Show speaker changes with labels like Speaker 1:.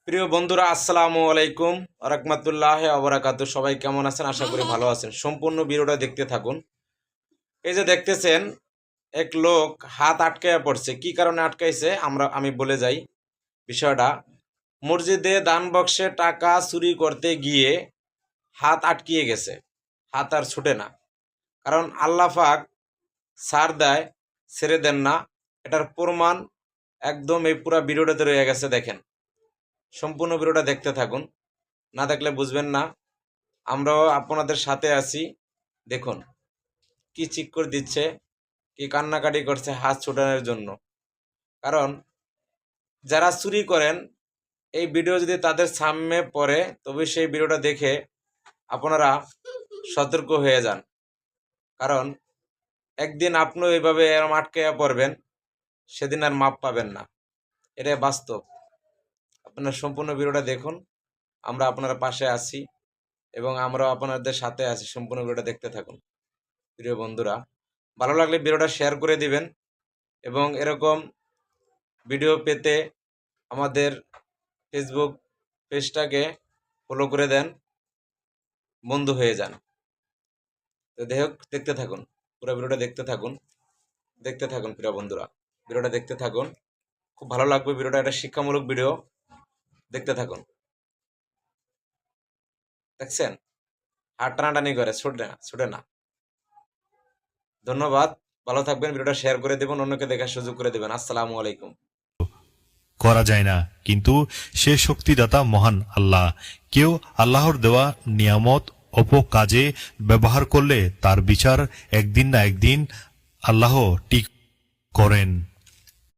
Speaker 1: প্রিয় বন্ধুরা, আসসালামু আলাইকুম রাহমাতুল্লাহি ওয়া বারাকাতুহু। সবাই কেমন আছেন? আশা করি ভালো আছেন। সম্পূর্ণ ভিডিওটা দেখতে থাকুন। এই যে দেখতেছেন, এক লোক হাত আটকায়া পড়ছে। কি কারণে আটকাইছে আমি বলে যাই বিষয়টা। মসজিদে দান বক্সে টাকা চুরি করতে গিয়ে হাত আটকিয়ে গেছে। হাত আর ছুটে না। কারণ আল্লাহ পাক ছাড় দেয়, ছেড়ে দেন না। এটার প্রমাণ একদম এই পুরা ভিডিওটাতে রয়ে গেছে। দেখেন, সম্পূর্ণ ভিডিওটা দেখতে থাকুন। না দেখলে বুঝবেন না। আমরাও আপনাদের সাথে আছি। দেখুন কি চিৎকার দিচ্ছে, কি কান্নাকাটি করছে হাত ছোটানোর জন্য। কারণ যারা চুরি করেন, এই ভিডিও যদি তাদের সামনে পড়ে, তবে সেই ভিডিওটা দেখে আপনারা সতর্ক হয়ে যান। কারণ একদিন আপনিও এইভাবে এরম আটকাইয়া পড়বেন, সেদিন আর মাপ পাবেন না। এটাই বাস্তব। আপনারা সম্পূর্ণ ভিডিওটা দেখুন। আমরা আপনার পাশে আছি এবং আমরাও আপনাদের সাথে আছি। সম্পূর্ণ ভিডিওটা দেখতে থাকুন। প্রিয় বন্ধুরা, ভালো লাগলে ভিডিওটা শেয়ার করে দিবেন এবং এরকম ভিডিও পেতে আমাদের ফেসবুক পেজটাকে ফলো করে দেন, বন্ধু হয়ে যান। তো যাই হোক, দেখতে থাকুন, পুরো ভিডিওটা দেখতে থাকুন প্রিয় বন্ধুরা, ভিডিওটা দেখতে থাকুন। খুব ভালো লাগবে ভিডিওটা, একটা শিক্ষামূলক ভিডিও। দেখতে থাকুন। দেখছেন হাত টানাটানি করে, ছুটে না। ধন্যবাদ, ভালো থাকবেন। ভিডিওটা শেয়ার করে দেবেন, অন্যকে দেখার সুযোগ করে দেবেন। আসসালামু আলাইকুম।
Speaker 2: করা যায় না, কিন্তু সে শক্তিদাতা মহান আল্লাহ। কেউ আল্লাহর দেওয়া নিয়ামত অপকাজে ব্যবহার করলে তার বিচার একদিন না একদিন আল্লাহ ঠিক করেন।